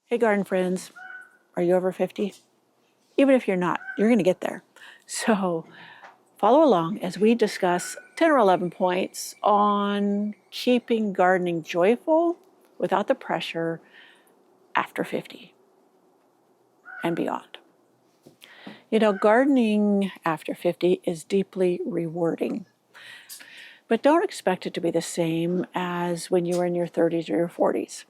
Hey garden friends, are you over 50? Even if you're not, you're going to get there. So follow along as we discuss 10 or 11 points on keeping gardening joyful without the pressure after 50 and beyond. You know, gardening after 50 is deeply rewarding, but don't expect it to be the same as when you were in your 30s or your 40s.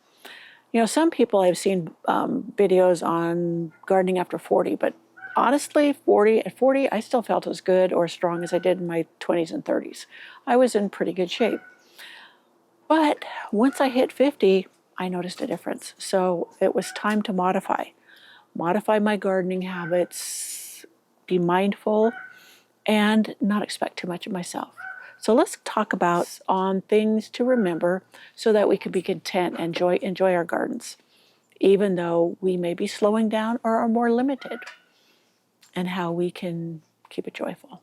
You know, some people I've seen videos on gardening after 40, but honestly, at 40, I still felt as good or as strong as I did in my 20s and 30s. I was in pretty good shape. But once I hit 50, I noticed a difference. So it was time to modify my gardening habits, be mindful, and not expect too much of myself. So let's talk about on things to remember so that we can be content and enjoy our gardens, even though we may be slowing down or are more limited, and how we can keep it joyful.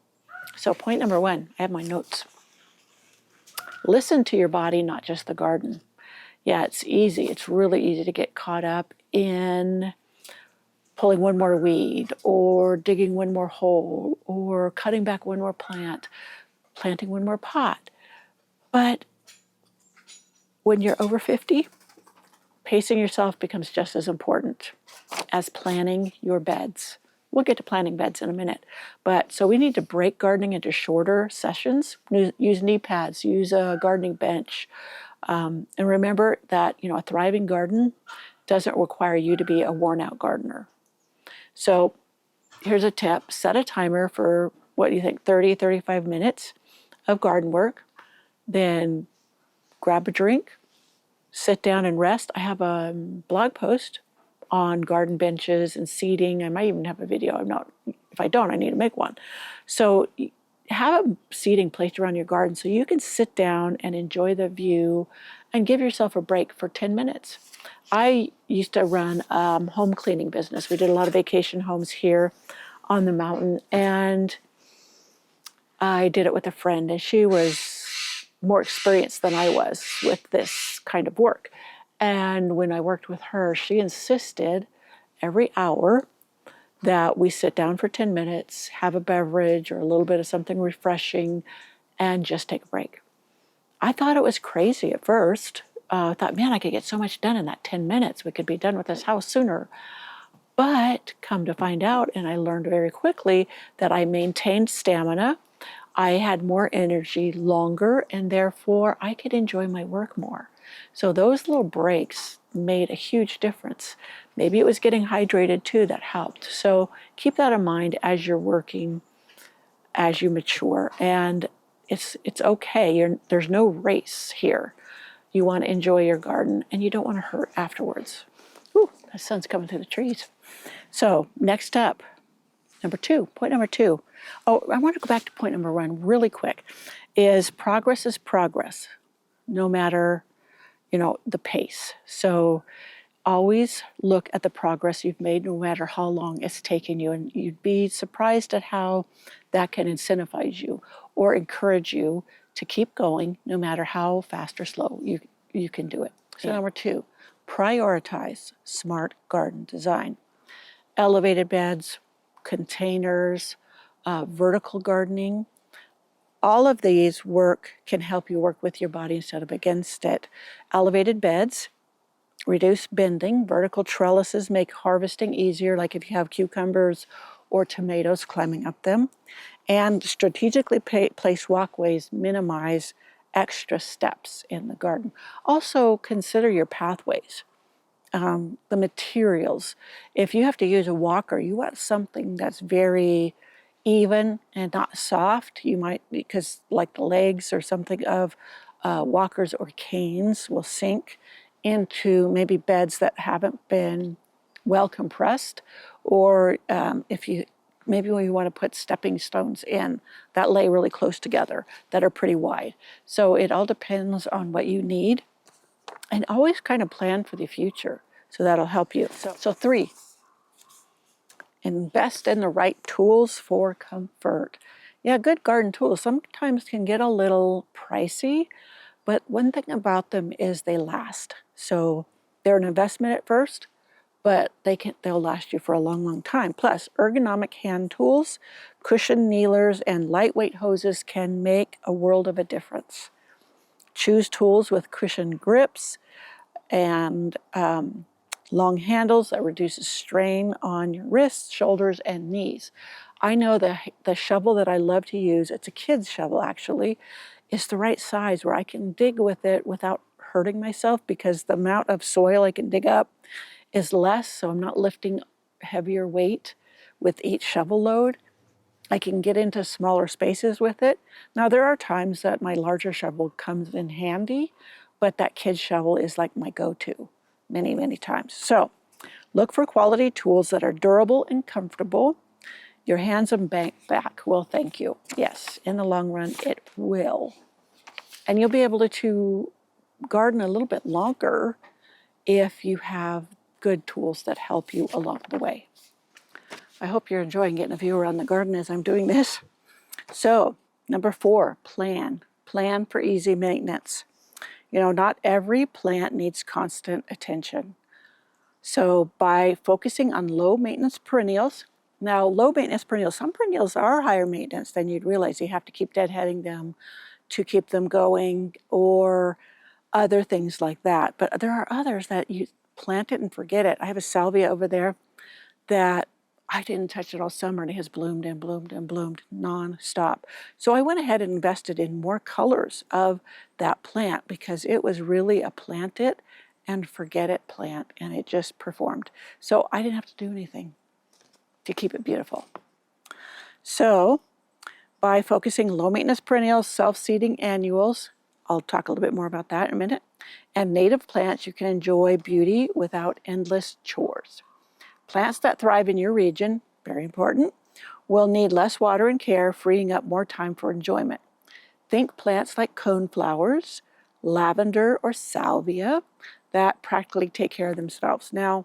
So point number 1, I have my notes. Listen to your body, not just the garden. Yeah, it's easy. It's really easy to get caught up in pulling one more weed or digging one more hole or cutting back one more plant, planting one more pot. But when you're over 50, pacing yourself becomes just as important as planning your beds. We'll get to planting beds in a minute. But so we need to break gardening into shorter sessions, use knee pads, use a gardening bench. And remember that, you know, a thriving garden doesn't require you to be a worn out gardener. So here's a tip. Set a timer for, what do you think, 30, 35 minutes of garden work. Then grab a drink, sit down and rest. I have a blog post on garden benches and seating. I might even have a video. If I don't, I need to make one. So have a seating placed around your garden so you can sit down and enjoy the view and give yourself a break for 10 minutes. I used to run a home cleaning business. We did a lot of vacation homes here on the mountain, and I did it with a friend, and she was more experienced than I was with this kind of work. And when I worked with her, she insisted every hour that we sit down for 10 minutes, have a beverage or a little bit of something refreshing, and just take a break. I thought it was crazy at first. I thought, man, I could get so much done in that 10 minutes. We could be done with this house sooner. But come to find out, and I learned very quickly that I maintained stamina. I had more energy longer, and therefore I could enjoy my work more. So those little breaks made a huge difference. Maybe it was getting hydrated too that helped. So keep that in mind as you're working, as you mature. And it's okay. There's no race here. You want to enjoy your garden, and you don't want to hurt afterwards. Ooh, the sun's coming through the trees. So next up, point number 2. Oh, I want to go back to point number 1 really quick, is progress, no matter, the pace. So always look at the progress you've made, no matter how long it's taken you. And you'd be surprised at how that can incentivize you or encourage you to keep going, no matter how fast or slow you can do it. So number 2, prioritize smart garden design. Elevated beds, containers, vertical gardening. All of these can help you work with your body instead of against it. Elevated beds reduce bending. Vertical trellises make harvesting easier, like if you have cucumbers or tomatoes climbing up them. And strategically placed walkways minimize extra steps in the garden. Also consider your pathways. The materials. If you have to use a walker, you want something that's very even and not soft. You might, because like the legs or something of walkers or canes will sink into maybe beds that haven't been well compressed, or maybe when you want to put stepping stones in that lay really close together that are pretty wide. So it all depends on what you need. And always kind of plan for the future, so that'll help you. So 3, invest in the right tools for comfort. Yeah, good garden tools sometimes can get a little pricey, but one thing about them is they last. So they're an investment at first, but they'll last you for a long, long time. Plus, ergonomic hand tools, cushion kneelers, and lightweight hoses can make a world of a difference. Choose tools with cushion grips and long handles that reduces strain on your wrists, shoulders, and knees. I know the shovel that I love to use, it's a kid's shovel actually, is the right size where I can dig with it without hurting myself, because the amount of soil I can dig up is less, so I'm not lifting heavier weight with each shovel load. I can get into smaller spaces with it. Now, there are times that my larger shovel comes in handy, but that kid's shovel is like my go-to many, many times. So look for quality tools that are durable and comfortable. Your hands and back will thank you. Yes, in the long run, it will. And you'll be able to garden a little bit longer if you have good tools that help you along the way. I hope you're enjoying getting a view around the garden as I'm doing this. So, number 4, plan. Plan for easy maintenance. You know, not every plant needs constant attention. So by focusing on low maintenance perennials, now low maintenance perennials, some perennials are higher maintenance than you'd realize. You have to keep deadheading them to keep them going, or other things like that. But there are others that you plant it and forget it. I have a salvia over there that I didn't touch it all summer, and it has bloomed and bloomed and bloomed non-stop. So I went ahead and invested in more colors of that plant because it was really a plant it and forget it plant, and it just performed. So I didn't have to do anything to keep it beautiful. So by focusing low maintenance perennials, self-seeding annuals, I'll talk a little bit more about that in a minute, and native plants, you can enjoy beauty without endless chores. Plants that thrive in your region, very important, will need less water and care, freeing up more time for enjoyment. Think plants like coneflowers, lavender, or salvia that practically take care of themselves. Now,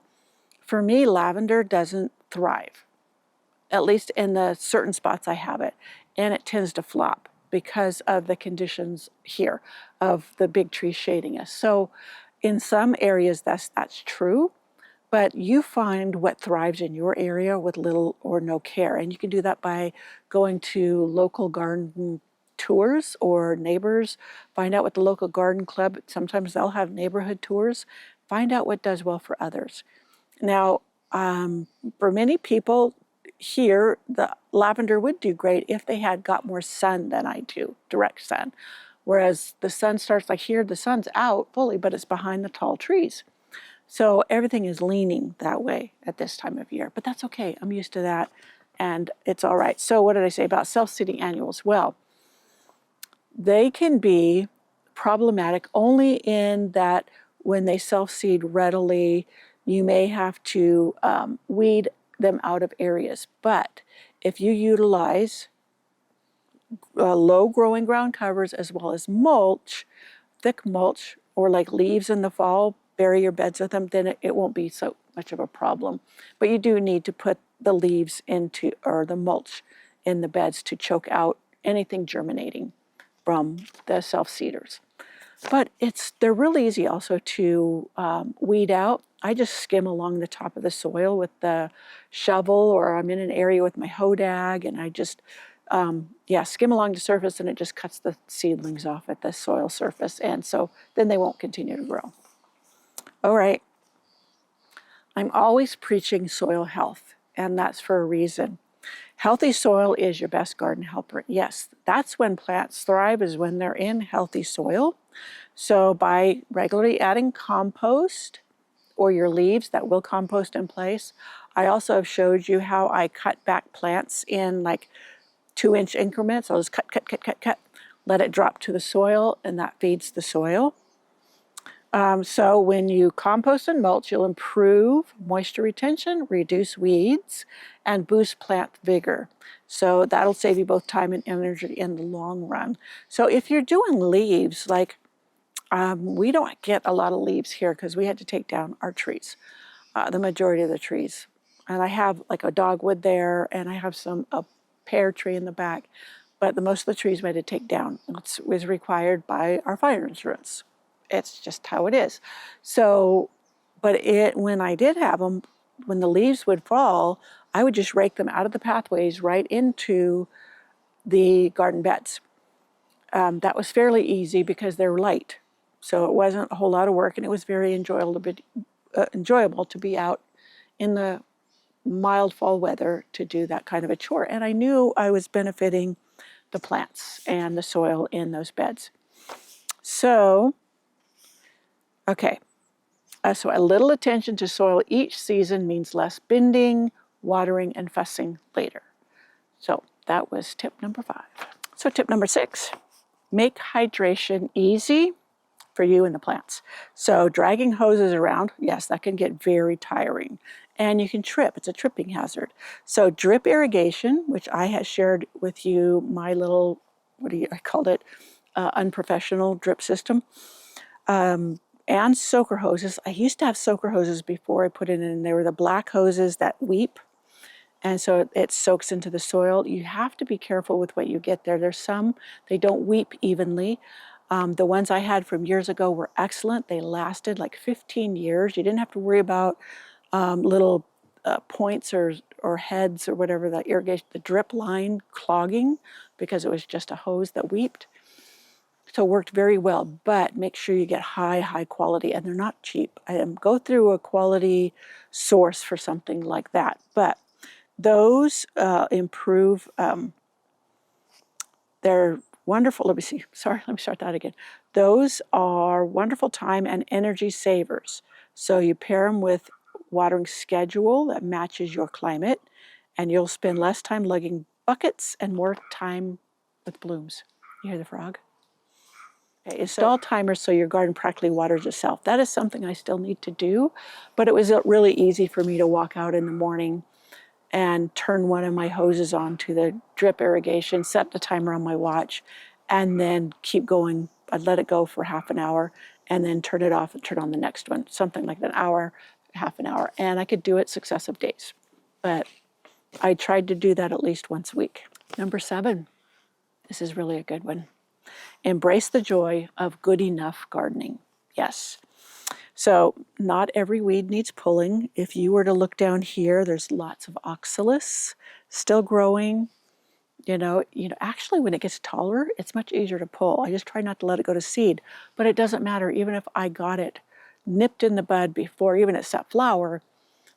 for me, lavender doesn't thrive, at least in the certain spots I have it, and it tends to flop because of the conditions here of the big trees shading us. So in some areas that's true, but you find what thrives in your area with little or no care. And you can do that by going to local garden tours or neighbors. Find out what the local garden club, sometimes they'll have neighborhood tours. Find out what does well for others. Now, for many people here, the lavender would do great if they had got more sun than I do, direct sun. Whereas the sun starts, like here, the sun's out fully, but it's behind the tall trees. So everything is leaning that way at this time of year, but that's okay. I'm used to that, and it's all right. So what did I say about self-seeding annuals? Well, they can be problematic only in that when they self-seed readily, you may have to weed them out of areas. But if you utilize low growing ground covers as well as mulch, thick mulch, or like leaves in the fall, bury your beds with them, then it won't be so much of a problem. But you do need to put the leaves into, or the mulch in the beds to choke out anything germinating from the self-seeders. But they're really easy also to weed out. I just skim along the top of the soil with the shovel, or I'm in an area with my hodag, and I just skim along the surface, and it just cuts the seedlings off at the soil surface, and so then they won't continue to grow. All right, I'm always preaching soil health, and that's for a reason. Healthy soil is your best garden helper. Yes, that's when plants thrive, is when they're in healthy soil. So by regularly adding compost or your leaves that will compost in place. I also have showed you how I cut back plants in like 2-inch increments. I'll just cut, let it drop to the soil, and that feeds the soil. So when you compost and mulch, you'll improve moisture retention, reduce weeds, and boost plant vigor. So that'll save you both time and energy in the long run. So if you're doing leaves, like we don't get a lot of leaves here because we had to take down our trees, the majority of the trees. And I have like a dogwood there, and I have a pear tree in the back, but most of the trees we had to take down. It was required by our fire insurance. It's just how it is. So But when I did have them, when the leaves would fall, I would just rake them out of the pathways right into the garden beds. That was fairly easy because they're light. So it wasn't a whole lot of work, and it was very enjoyable to be out in the mild fall weather to do that kind of a chore. And I knew I was benefiting the plants and the soil in those beds. So, okay. So a little attention to soil each season means less bending, watering, and fussing later. So that was tip number 5. So tip number 6, make hydration easy for you and the plants. So dragging hoses around, yes, that can get very tiring. And you can trip, it's a tripping hazard. So drip irrigation, which I had shared with you, my little, I called it, unprofessional drip system. And soaker hoses. I used to have soaker hoses before I put it in. They were the black hoses that weep, and so it soaks into the soil. You have to be careful with what you get there. There's some, they don't weep evenly. The ones I had from years ago were excellent. They lasted like 15 years. You didn't have to worry about little points or heads or whatever, the irrigation, the drip line clogging, because it was just a hose that weeped. So it worked very well, but make sure you get high quality, and they're not cheap. Go through a quality source for something like that. But those improve, they're wonderful. Let me start that again. Those are wonderful time and energy savers. So you pair them with watering schedule that matches your climate, and you'll spend less time lugging buckets and more time with blooms. You hear the frog? Okay, install timers so your garden practically waters itself. That is something I still need to do, but it was really easy for me to walk out in the morning and turn one of my hoses on to the drip irrigation, set the timer on my watch, and then keep going. I'd let it go for half an hour and then turn it off and turn on the next one, something like an hour, half an hour. And I could do it successive days. But I tried to do that at least once a week. Number 7, this is really a good one. Embrace the joy of good enough gardening. Yes. So not every weed needs pulling. If you were to look down here, there's lots of oxalis still growing. Actually when it gets taller, it's much easier to pull. I just try not to let it go to seed, but it doesn't matter. Even if I got it nipped in the bud before even it set flower,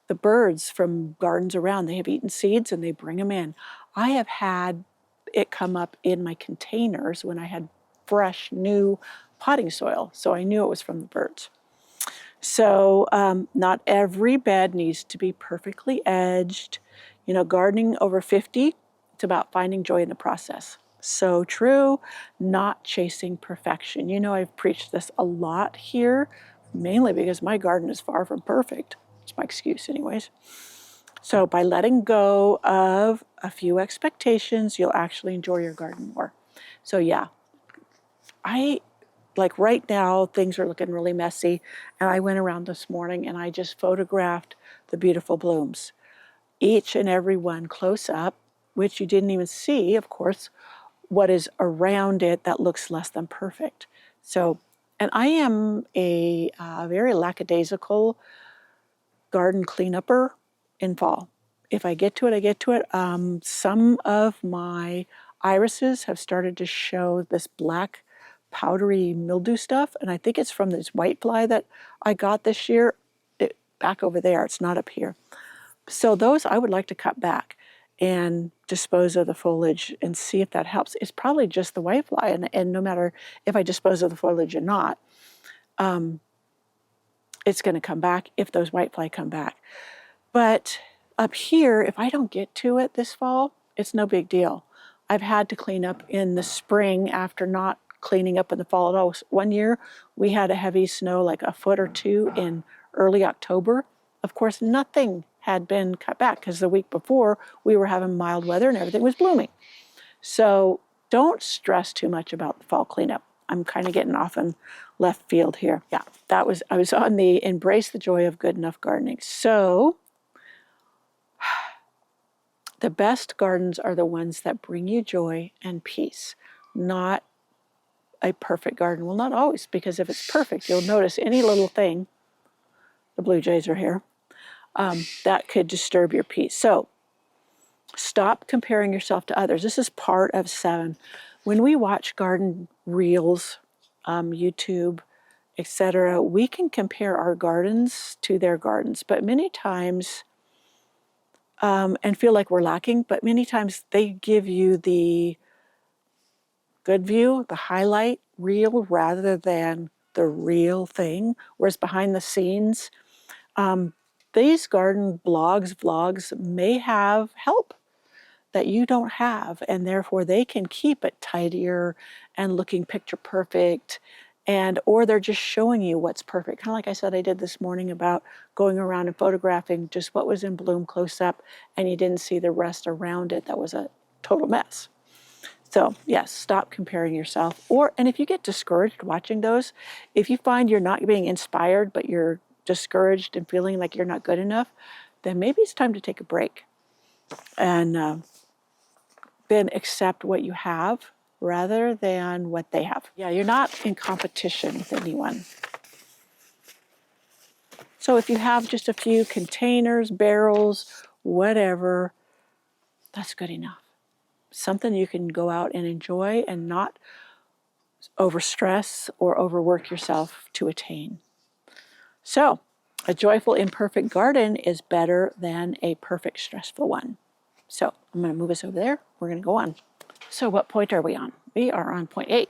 the birds from gardens around, they have eaten seeds and they bring them in. I have had it come up in my containers when I had fresh, new potting soil, so I knew it was from the birds. So not every bed needs to be perfectly edged. Gardening over 50, it's about finding joy in the process. So true, not chasing perfection. I've preached this a lot here, mainly because my garden is far from perfect. It's my excuse anyways. So by letting go of a few expectations, you'll actually enjoy your garden more. So yeah, like right now, things are looking really messy, and I went around this morning and I just photographed the beautiful blooms, each and every one close up, which you didn't even see, of course, what is around it that looks less than perfect. So, and I am a very lackadaisical garden cleanupper in fall. If I get to it, I get to it. Some of my irises have started to show this black powdery mildew stuff, and I think it's from this whitefly that I got this year. Back over there, it's not up here. So those I would like to cut back and dispose of the foliage and see if that helps. It's probably just the whitefly, and no matter if I dispose of the foliage or not, it's going to come back if those whitefly come back. But up here, if I don't get to it this fall, it's no big deal. I've had to clean up in the spring after not cleaning up in the fall at all. One year, we had a heavy snow, like a foot or two in early October. Of course, nothing had been cut back because the week before, we were having mild weather and everything was blooming. So don't stress too much about the fall cleanup. I'm kind of getting off in left field here. Yeah, I was on the embrace the joy of good enough gardening. So the best gardens are the ones that bring you joy and peace, not a perfect garden. Well, not always, because if it's perfect, you'll notice any little thing the blue jays are here, that could disturb your peace. So stop comparing yourself to others. This is part of 7. When we watch garden reels, YouTube, etc., we can compare our gardens to their gardens, but many times, and feel like we're lacking, but many times they give you the good view, the highlight reel, rather than the real thing, whereas behind the scenes, these garden blogs, vlogs may have help that you don't have, and therefore they can keep it tidier and looking picture perfect, or they're just showing you what's perfect. Kind of like I said I did this morning about going around and photographing just what was in bloom close up, and you didn't see the rest around it. That was a total mess. So yes, stop comparing yourself. And if you get discouraged watching those, if you find you're not being inspired, but you're discouraged and feeling like you're not good enough, then maybe it's time to take a break and then accept what you have rather than what they have. Yeah, you're not in competition with anyone. So if you have just a few containers, barrels, whatever, that's good enough. Something you can go out and enjoy and not overstress or overwork yourself to attain. So, a joyful, imperfect garden is better than a perfect, stressful one. So, I'm going to move us over there. We're going to go on. So, what point are we on? We are on point 8.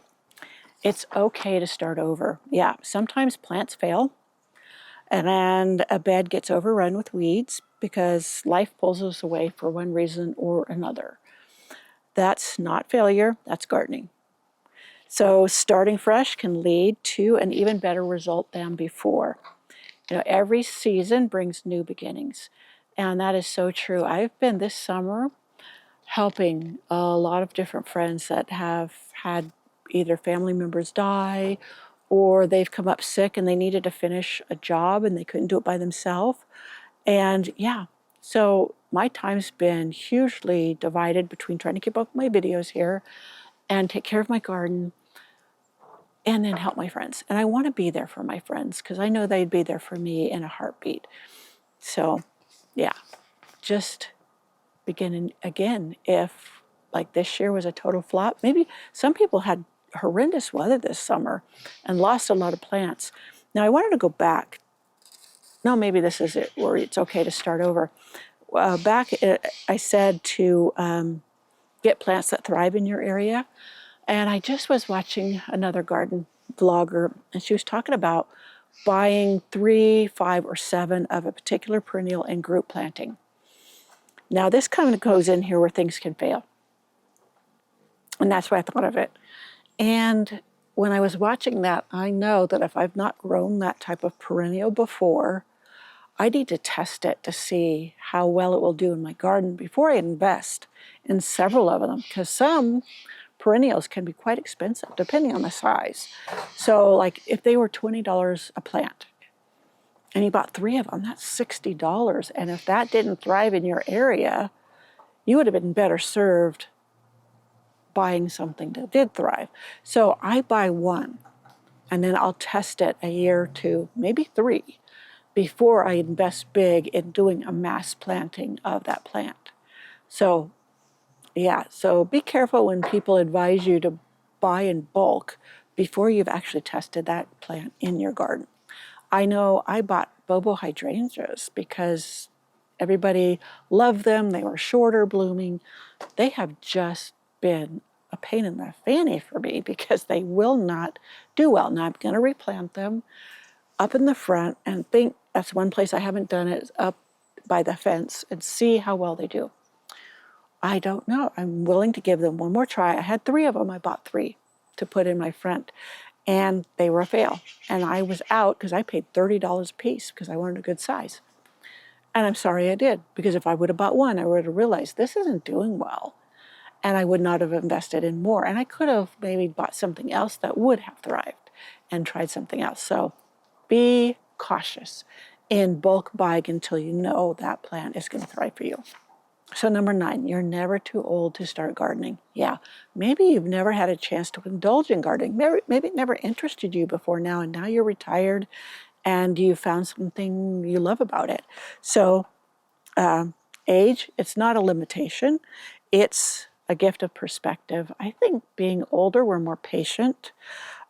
It's okay to start over. Yeah, sometimes plants fail and a bed gets overrun with weeds because life pulls us away for one reason or another. That's not failure, that's gardening. So starting fresh can lead to an even better result than before. Every season brings new beginnings, and that is so true. I've been this summer helping a lot of different friends that have had either family members die or they've come up sick and they needed to finish a job and they couldn't do it by themselves. And yeah, so my time's been hugely divided between trying to keep up with my videos here and take care of my garden and then help my friends. And I want to be there for my friends because I know they'd be there for me in a heartbeat. So yeah, just beginning again. If like this year was a total flop, maybe some people had horrendous weather this summer and lost a lot of plants. Now I wanted to go back. No, maybe this is it where it's okay to start over. I said to get plants that thrive in your area. And I just was watching another garden vlogger, and she was talking about buying 3, 5, or 7 of a particular perennial and group planting. Now, this kind of goes in here where things can fail. And that's why I thought of it. And when I was watching that, I know that if I've not grown that type of perennial before, I need to test it to see how well it will do in my garden before I invest in several of them, because some perennials can be quite expensive depending on the size. So like if they were $20 a plant and you bought 3 of them, that's $60. And if that didn't thrive in your area, you would have been better served buying something that did thrive. So I buy 1 and then I'll test it a year or 2, maybe 3, before I invest big in doing a mass planting of that plant. So yeah, so be careful when people advise you to buy in bulk before you've actually tested that plant in your garden. I know I bought bobo hydrangeas because everybody loved them. They were shorter blooming. They have just been a pain in the fanny for me because they will not do well. Now I'm going to replant them up in the front and think that's one place I haven't done it, is up by the fence and see how well they do. I don't know. I'm willing to give them one more try. I had 3 of them. I bought 3 to put in my front, and they were a fail. And I was out because I paid $30 a piece because I wanted a good size. And I'm sorry I did, because if I would have bought 1, I would have realized this isn't doing well. And I would not have invested in more. And I could have maybe bought something else that would have thrived and tried something else. So be cautious in bulk buying until you know that plant is going to thrive for you. So number 9, you're never too old to start gardening. Yeah, maybe you've never had a chance to indulge in gardening. Maybe it never interested you before now, and now you're retired and you found something you love about it. So age, it's not a limitation. It's a gift of perspective. I think being older, we're more patient.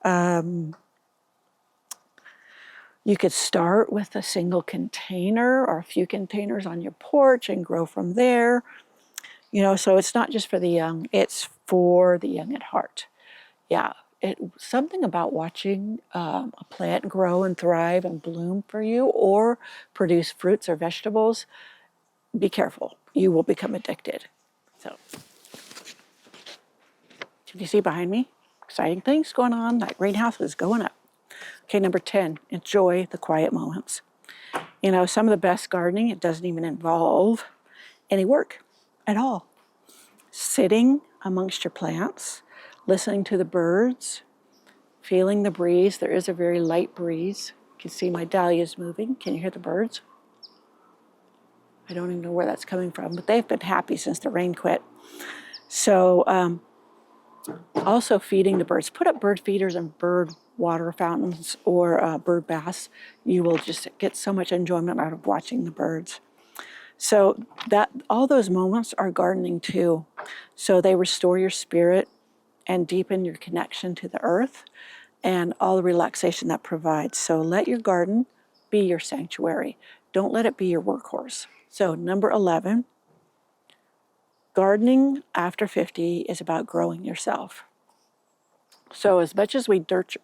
You could start with a single container or a few containers on your porch and grow from there. You know, so it's not just for the young, it's for the young at heart. Yeah, something about watching a plant grow and thrive and bloom for you or produce fruits or vegetables, be careful. You will become addicted. So, can you see behind me? Exciting things going on. That greenhouse is going up. Okay, number 10, enjoy the quiet moments. You know, some of the best gardening, it doesn't even involve any work at all. Sitting amongst your plants, listening to the birds, feeling the breeze. There is a very light breeze. You can see my dahlias moving. Can you hear the birds? I don't even know where that's coming from, but they've been happy since the rain quit. So also feeding the birds. Put up bird feeders and bird water fountains or bird baths. You will just get so much enjoyment out of watching the birds. So that all those moments are gardening too. So they restore your spirit and deepen your connection to the earth and all the relaxation that provides. So let your garden be your sanctuary. Don't let it be your workhorse. So number 11, gardening after 50 is about growing yourself. So as much as we nurture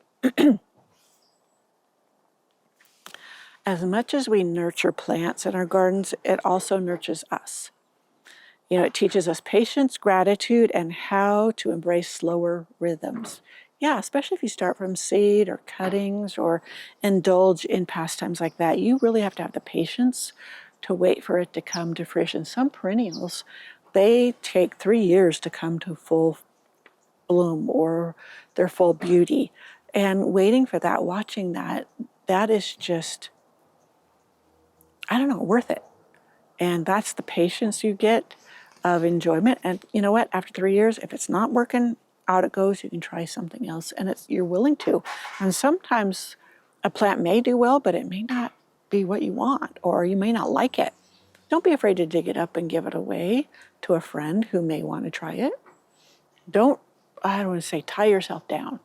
plants in our gardens, it also nurtures us. You know, it teaches us patience, gratitude, and how to embrace slower rhythms. Yeah, especially if you start from seed or cuttings or indulge in pastimes like that. You really have to have the patience to wait for it to come to fruition. Some perennials, they take 3 years to come to full bloom or their full beauty. And waiting for that, watching that, that is just, I don't know, worth it. And that's the patience you get of enjoyment. And you know what? After 3 years, if it's not working, out it goes. You can try something else, and you're willing to. And sometimes a plant may do well, but it may not be what you want, or you may not like it. Don't be afraid to dig it up and give it away to a friend who may want to try it. I don't want to say tie yourself down.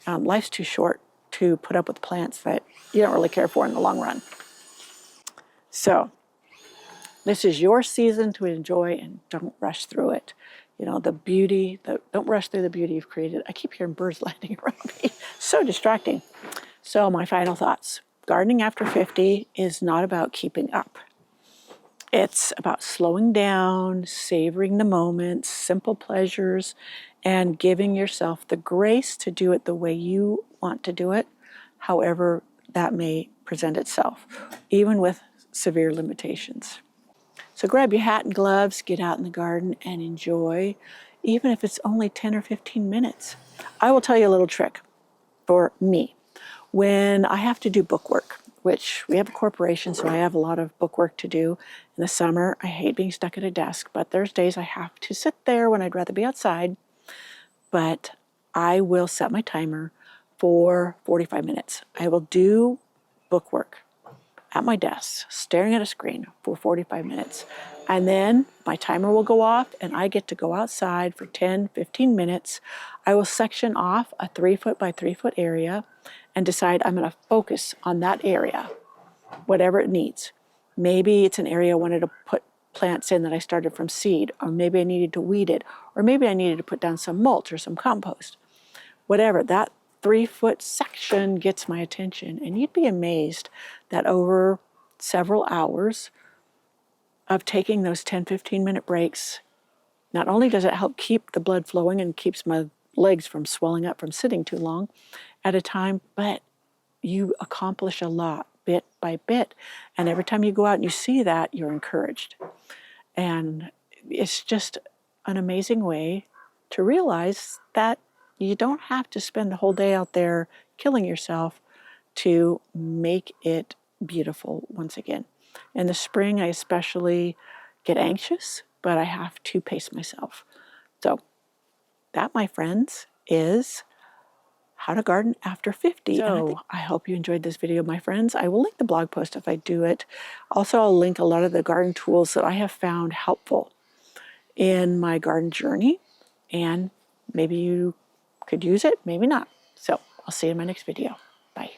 Life's too short to put up with plants that you don't really care for in the long run. So this is your season to enjoy, and don't rush through it. You know, don't rush through the beauty you've created. I keep hearing birds landing around me. So distracting. So my final thoughts. Gardening after 50 is not about keeping up. It's about slowing down, savoring the moments, simple pleasures, and giving yourself the grace to do it the way you want to do it, however that may present itself, even with severe limitations. So grab your hat and gloves, get out in the garden and enjoy, even if it's only 10 or 15 minutes. I will tell you a little trick for me. When I have to do book work, which we have a corporation, so I have a lot of book work to do in the summer. I hate being stuck at a desk, but there's days I have to sit there when I'd rather be outside. But I will set my timer for 45 minutes. I will do book work at my desk, staring at a screen for 45 minutes. And then my timer will go off and I get to go outside for 10, 15 minutes. I will section off a 3-foot by 3-foot area and decide I'm going to focus on that area, whatever it needs. Maybe it's an area I wanted to put plants in that I started from seed, or maybe I needed to weed it, or maybe I needed to put down some mulch or some compost. Whatever, that 3-foot section gets my attention. And you'd be amazed that over several hours of taking those 10, 15-minute breaks, not only does it help keep the blood flowing and keeps my legs from swelling up from sitting too long at a time, but you accomplish a lot bit by bit. And every time you go out and you see that, you're encouraged. And it's just an amazing way to realize that you don't have to spend the whole day out there killing yourself to make it beautiful once again. In the spring, I especially get anxious, but I have to pace myself. So that, my friends, is how to garden after 50. So I hope you enjoyed this video, my friends. I will link the blog post if I do it. Also, I'll link a lot of the garden tools that I have found helpful in my garden journey, and maybe you could use it, maybe not. So I'll see you in my next video. Bye.